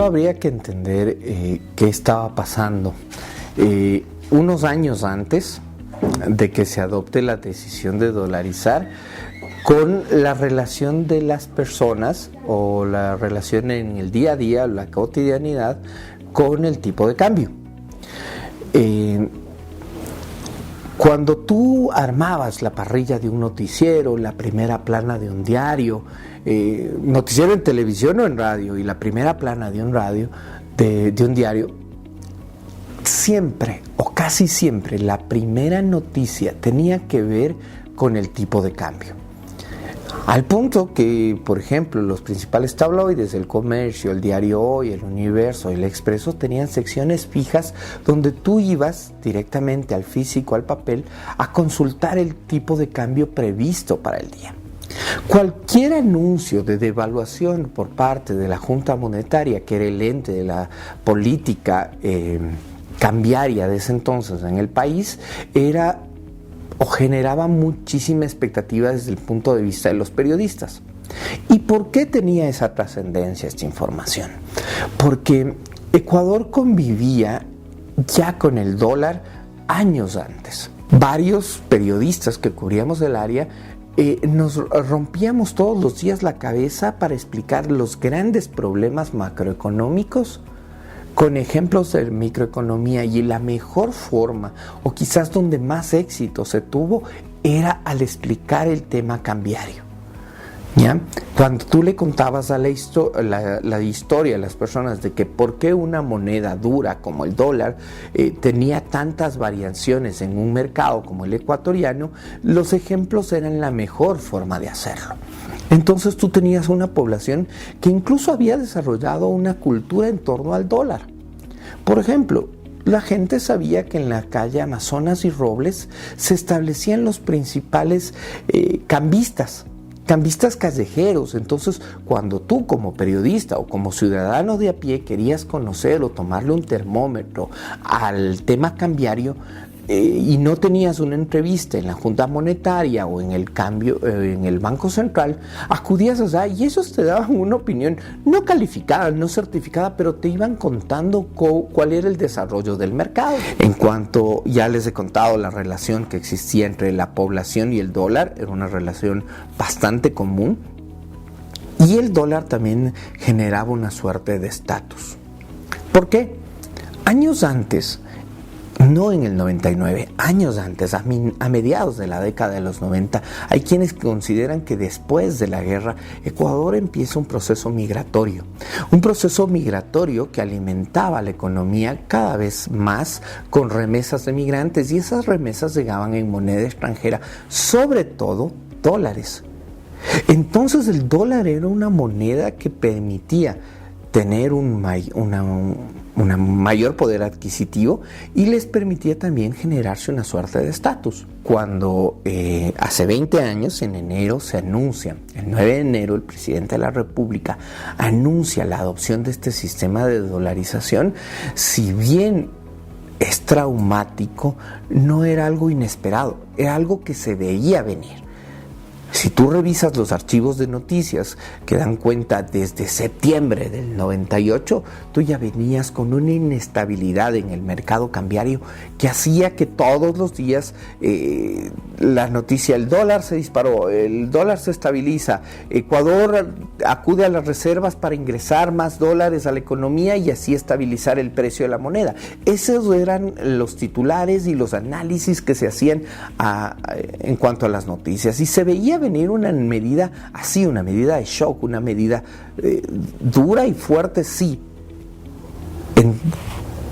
habría que entender qué estaba pasando. Unos años antes de que se adopte la decisión de dolarizar, con la relación de las personas o la relación en el día a día, la cotidianidad, con el tipo de cambio. Cuando tú armabas la parrilla de un noticiero, la primera plana de un diario, noticiero en televisión o en radio, y la primera plana de un diario, siempre o casi siempre la primera noticia tenía que ver con el tipo de cambio. Al punto que, por ejemplo, los principales tabloides, El Comercio, El Diario Hoy, El Universo, El Expreso, tenían secciones fijas donde tú ibas directamente al físico, al papel, a consultar el tipo de cambio previsto para el día. Cualquier anuncio de devaluación por parte de la Junta Monetaria, que era el ente de la política cambiaria de ese entonces en el país, era o generaba muchísima expectativa desde el punto de vista de los periodistas. ¿Y por qué tenía esa trascendencia esta información? Porque Ecuador convivía ya con el dólar años antes. Varios periodistas que cubríamos el área nos rompíamos todos los días la cabeza para explicar los grandes problemas macroeconómicos con ejemplos de microeconomía, y la mejor forma, o quizás donde más éxito se tuvo, era al explicar el tema cambiario. ¿Ya? Cuando tú le contabas a la historia a las personas de que por qué una moneda dura como el dólar tenía tantas variaciones en un mercado como el ecuatoriano, los ejemplos eran la mejor forma de hacerlo. Entonces tú tenías una población que incluso había desarrollado una cultura en torno al dólar. Por ejemplo, la gente sabía que en la calle Amazonas y Robles se establecían los principales cambistas callejeros. Entonces, cuando tú como periodista o como ciudadano de a pie querías conocer o tomarle un termómetro al tema cambiario, y no tenías una entrevista en la Junta Monetaria o en el Banco Central, acudías allá y ellos te daban una opinión no calificada, no certificada, pero te iban contando cuál era el desarrollo del mercado. En cuanto ya les he contado la relación que existía entre la población y el dólar, era una relación bastante común, y el dólar también generaba una suerte de estatus. ¿Por qué? Años antes, no en el 99, años antes, a mediados de la década de los 90, hay quienes consideran que después de la guerra, Ecuador empieza un proceso migratorio que alimentaba la economía cada vez más con remesas de migrantes, y esas remesas llegaban en moneda extranjera, sobre todo dólares. Entonces el dólar era una moneda que permitía tener un mayor poder adquisitivo y les permitía también generarse una suerte de estatus. Cuando hace 20 años, en enero, se anuncia, el 9 de enero, el presidente de la República anuncia la adopción de este sistema de dolarización, si bien es traumático, no era algo inesperado, era algo que se veía venir. Si tú revisas los archivos de noticias que dan cuenta desde septiembre del 98, tú ya venías con una inestabilidad en el mercado cambiario que hacía que todos los días la noticia, el dólar se disparó, el dólar se estabiliza, Ecuador acude a las reservas para ingresar más dólares a la economía y así estabilizar el precio de la moneda. Esos eran los titulares y los análisis que se hacían en cuanto a las noticias, y se veía venir una medida así, una medida de shock, una medida dura y fuerte, sí.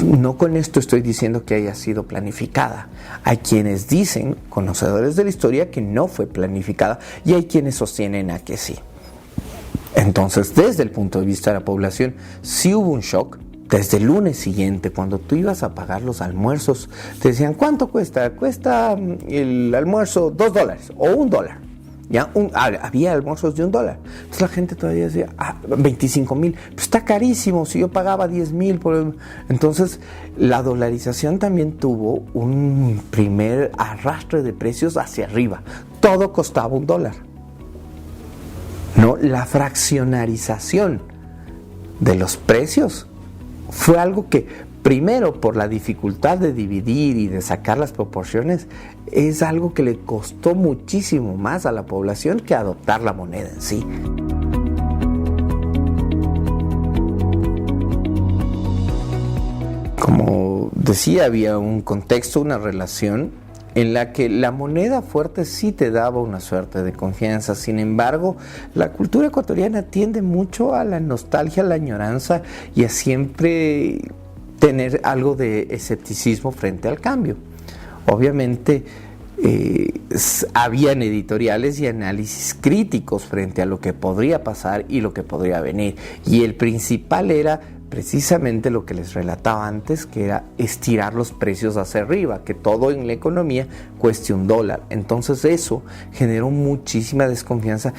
No con esto estoy diciendo que haya sido planificada. Hay quienes dicen, conocedores de la historia, que no fue planificada, y hay quienes sostienen a que sí. Entonces, desde el punto de vista de la población, sí hubo un shock. Desde el lunes siguiente, cuando tú ibas a pagar los almuerzos, te decían, ¿cuánto cuesta? Cuesta el almuerzo $2 o $1. ¿Ya? Había almuerzos de $1. Entonces la gente todavía decía, 25,000, pues está carísimo, si yo pagaba 10,000 por... Entonces la dolarización también tuvo un primer arrastre de precios hacia arriba. Todo costaba $1. ¿No? La fraccionarización de los precios fue algo que, primero, por la dificultad de dividir y de sacar las proporciones, es algo que le costó muchísimo más a la población que adoptar la moneda en sí. Como decía, había un contexto, una relación en la que la moneda fuerte sí te daba una suerte de confianza. Sin embargo, la cultura ecuatoriana tiende mucho a la nostalgia, a la añoranza y a siempre tener algo de escepticismo frente al cambio. Obviamente, habían editoriales y análisis críticos frente a lo que podría pasar y lo que podría venir. Y el principal era precisamente lo que les relataba antes, que era estirar los precios hacia arriba, que todo en la economía cueste $1. Entonces eso generó muchísima desconfianza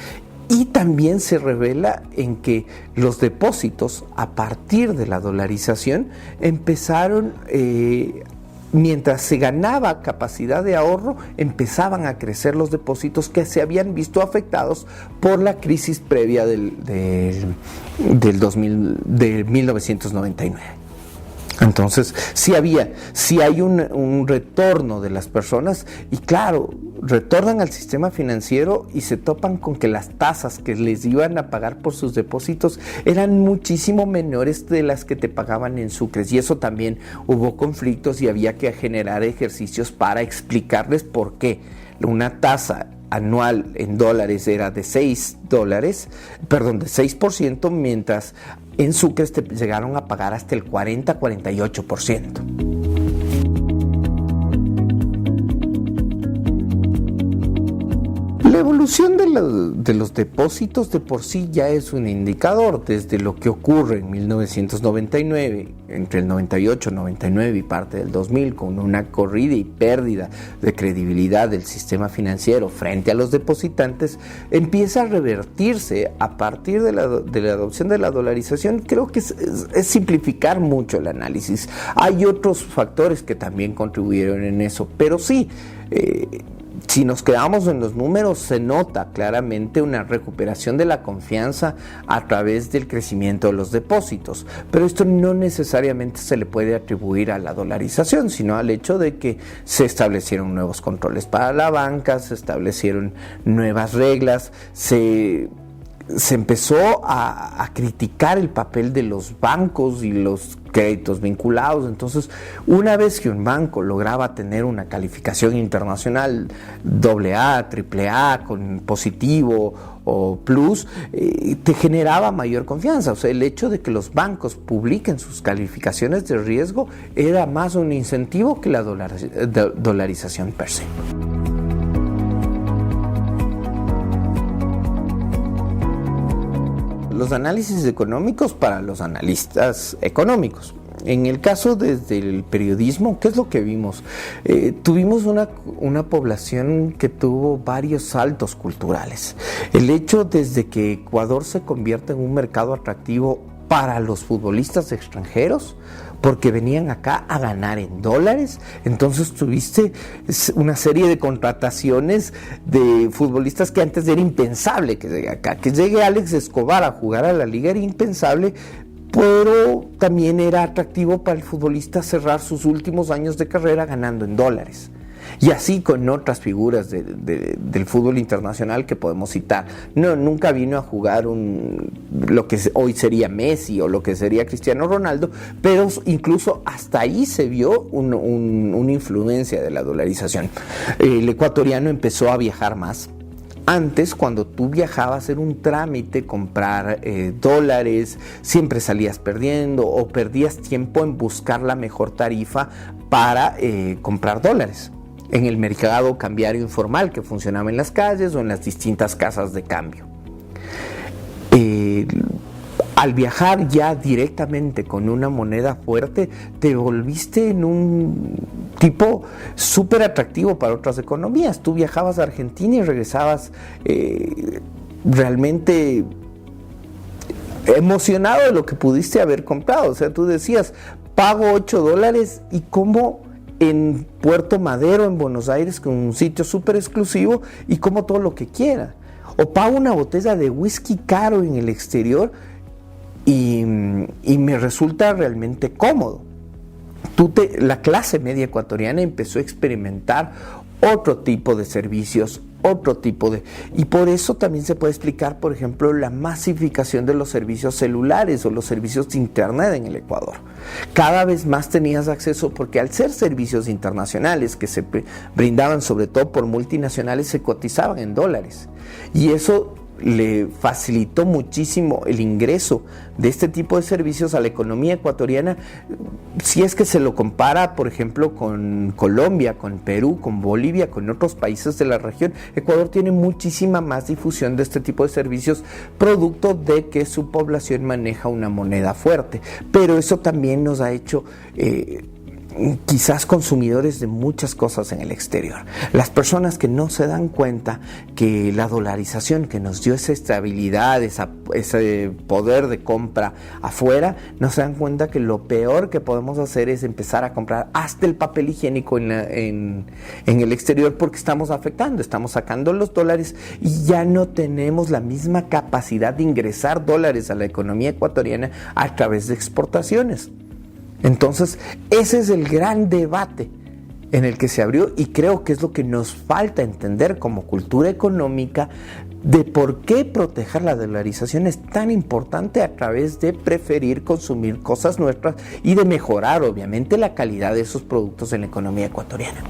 y también se revela en que los depósitos a partir de la dolarización empezaron, mientras se ganaba capacidad de ahorro, empezaban a crecer los depósitos que se habían visto afectados por la crisis previa del 1999. Entonces, sí hay un retorno de las personas y claro, retornan al sistema financiero y se topan con que las tasas que les iban a pagar por sus depósitos eran muchísimo menores de las que te pagaban en sucres, y eso también hubo conflictos y había que generar ejercicios para explicarles por qué una tasa anual en dólares era de 6%, mientras en sucres te llegaron a pagar hasta el 40-48%. La evolución de los depósitos de por sí ya es un indicador, desde lo que ocurre en 1999, entre el 98, 99 y parte del 2000, con una corrida y pérdida de credibilidad del sistema financiero frente a los depositantes, empieza a revertirse a partir de la adopción de la dolarización. Creo que es simplificar mucho el análisis. Hay otros factores que también contribuyeron en eso, pero sí, si nos quedamos en los números, se nota claramente una recuperación de la confianza a través del crecimiento de los depósitos. Pero esto no necesariamente se le puede atribuir a la dolarización, sino al hecho de que se establecieron nuevos controles para la banca, se establecieron nuevas reglas, se empezó a criticar el papel de los bancos y los créditos vinculados. Entonces, una vez que un banco lograba tener una calificación internacional AA, AAA, con positivo o plus, te generaba mayor confianza. O sea, el hecho de que los bancos publiquen sus calificaciones de riesgo era más un incentivo que la dolarización per se. Los análisis económicos para los analistas económicos. En el caso desde el periodismo, ¿qué es lo que vimos? Tuvimos una población que tuvo varios saltos culturales. El hecho desde que Ecuador se convierte en un mercado atractivo para los futbolistas extranjeros, porque venían acá a ganar en dólares. Entonces tuviste una serie de contrataciones de futbolistas que antes era impensable que llegue acá. Que llegue Alex Escobar a jugar a la liga era impensable, pero también era atractivo para el futbolista cerrar sus últimos años de carrera ganando en dólares. Y así con otras figuras del fútbol internacional que podemos citar. Nunca vino a jugar lo que hoy sería Messi o lo que sería Cristiano Ronaldo, pero incluso hasta ahí se vio una influencia de la dolarización. El ecuatoriano empezó a viajar más. Antes, cuando tú viajabas, era un trámite comprar dólares, siempre salías perdiendo o perdías tiempo en buscar la mejor tarifa para comprar dólares en el mercado cambiario informal que funcionaba en las calles o en las distintas casas de cambio. Al viajar ya directamente con una moneda fuerte, te volviste en un tipo súper atractivo para otras economías. Tú viajabas a Argentina y regresabas realmente emocionado de lo que pudiste haber comprado. O sea, tú decías, pago $8 y como en Puerto Madero, en Buenos Aires, con un sitio súper exclusivo, y como todo lo que quiera. O pago una botella de whisky caro en el exterior y me resulta realmente cómodo. La clase media ecuatoriana empezó a experimentar otro tipo de servicios, y por eso también se puede explicar, por ejemplo, la masificación de los servicios celulares o los servicios de internet en el Ecuador. Cada vez más tenías acceso, porque al ser servicios internacionales que se brindaban sobre todo por multinacionales, se cotizaban en dólares, y eso le facilitó muchísimo el ingreso de este tipo de servicios a la economía ecuatoriana. Si es que se lo compara, por ejemplo, con Colombia, con Perú, con Bolivia, con otros países de la región, Ecuador tiene muchísima más difusión de este tipo de servicios, producto de que su población maneja una moneda fuerte. Pero eso también nos ha hecho quizás consumidores de muchas cosas en el exterior. Las personas que no se dan cuenta que la dolarización que nos dio esa estabilidad, ese poder de compra afuera, no se dan cuenta que lo peor que podemos hacer es empezar a comprar hasta el papel higiénico en el exterior, porque estamos sacando los dólares y ya no tenemos la misma capacidad de ingresar dólares a la economía ecuatoriana a través de exportaciones. Entonces, ese es el gran debate en el que se abrió, y creo que es lo que nos falta entender como cultura económica, de por qué proteger la dolarización es tan importante a través de preferir consumir cosas nuestras y de mejorar, obviamente, la calidad de esos productos en la economía ecuatoriana.